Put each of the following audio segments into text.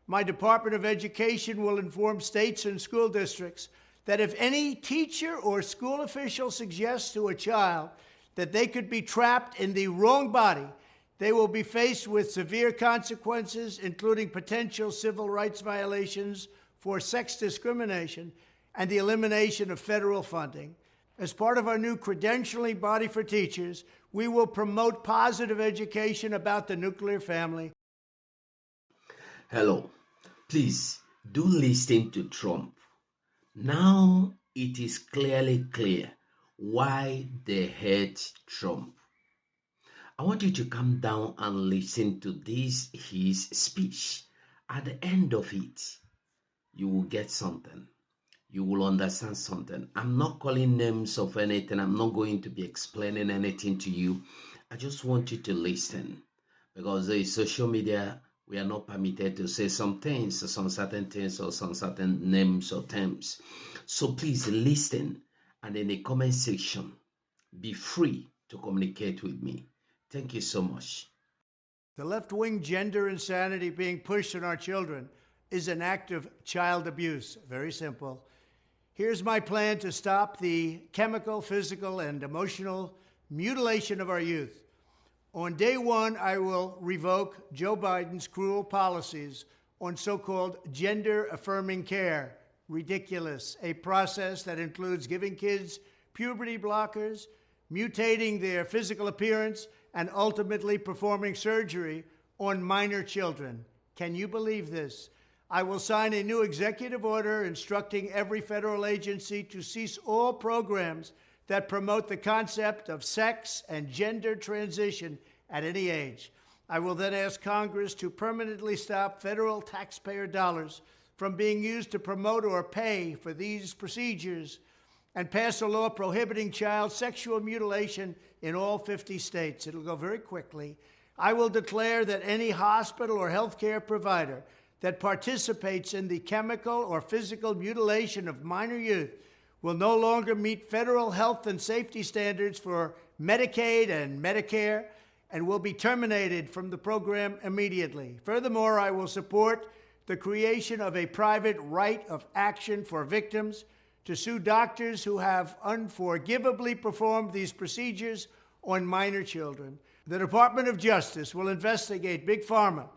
My Department of Education will inform states and school districts that if any teacher or school official suggests to a child that they could be trapped in the wrong body, they will be faced with severe consequences, including potential civil rights violations for sex discrimination and the elimination of federal funding. As part of our new credentialing body for teachers, we will promote positive education about the nuclear family. Hello, please do listen to Trump. Now it is clearly clear why they hate Trump. I want you to come down and listen to his speech. At the end of it, you will get something. You will understand something. I'm not calling names of anything. I'm not going to be explaining anything to you. I just want you to listen, because the social media, we are not permitted to say some things, or some certain things, or some certain names or terms. So please listen, and in the comment section, be free to communicate with me. Thank you so much. The left-wing gender insanity being pushed on our children is an act of child abuse. Very simple. Here's my plan to stop the chemical, physical, and emotional mutilation of our youth. On day one, I will revoke Joe Biden's cruel policies on so-called gender-affirming care. Ridiculous. A process that includes giving kids puberty blockers, mutating their physical appearance, and ultimately performing surgery on minor children. Can you believe this? I will sign a new executive order instructing every federal agency to cease all programs that promote the concept of sex and gender transition at any age. I will then ask Congress to permanently stop federal taxpayer dollars from being used to promote or pay for these procedures and pass a law prohibiting child sexual mutilation in all 50 states. It'll go very quickly. I will declare that any hospital or healthcare provider that participates in the chemical or physical mutilation of minor youth will no longer meet federal health and safety standards for Medicaid and Medicare and will be terminated from the program immediately. Furthermore, I will support the creation of a private right of action for victims to sue doctors who have unforgivably performed these procedures on minor children. The Department of Justice will investigate Big Pharma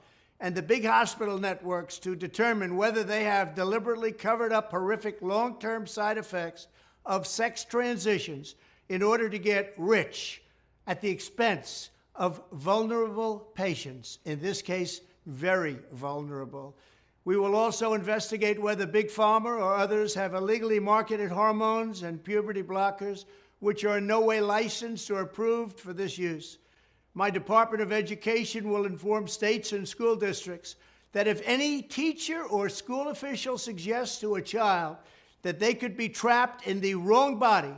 and the big hospital networks to determine whether they have deliberately covered up horrific long-term side effects of sex transitions in order to get rich at the expense of vulnerable patients, in this case, very vulnerable. We will also investigate whether Big Pharma or others have illegally marketed hormones and puberty blockers, which are in no way licensed or approved for this use. My Department of Education will inform states and school districts that if any teacher or school official suggests to a child that they could be trapped in the wrong body,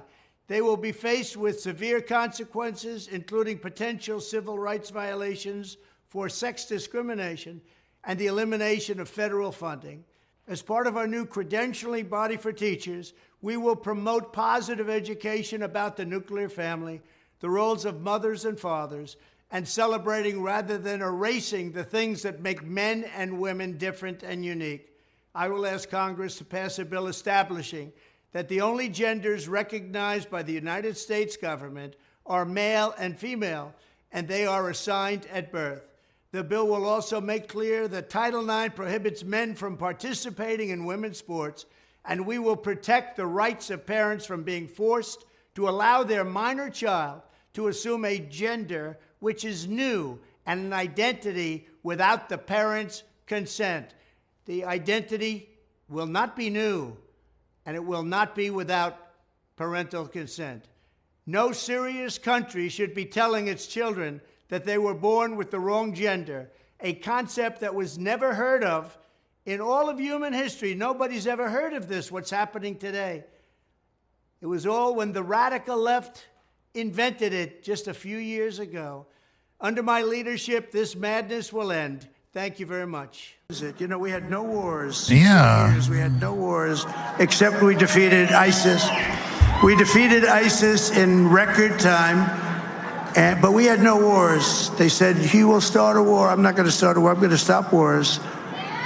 they will be faced with severe consequences, including potential civil rights violations for sex discrimination and the elimination of federal funding. As part of our new credentialing body for teachers, we will promote positive education about the nuclear family, the roles of mothers and fathers, and celebrating rather than erasing the things that make men and women different and unique. I will ask Congress to pass a bill establishing that the only genders recognized by the United States government are male and female, and they are assigned at birth. The bill will also make clear that Title IX prohibits men from participating in women's sports, and we will protect the rights of parents from being forced to allow their minor child to assume a gender which is new and an identity without the parents' consent. The identity will not be new, and it will not be without parental consent. No serious country should be telling its children that they were born with the wrong gender, a concept that was never heard of in all of human history. Nobody's ever heard of this, what's happening today. It was all when the radical left invented it just a few years ago. Under my leadership, this madness will end. Thank you very much. You know, we had no wars. Yeah. We had no wars, except we defeated ISIS. We defeated ISIS in record time, but we had no wars. They said, he will start a war. I'm not going to start a war. I'm going to stop wars.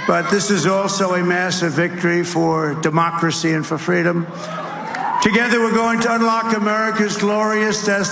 but this is also a massive victory for democracy and for freedom. Together, we're going to unlock America's glorious destiny.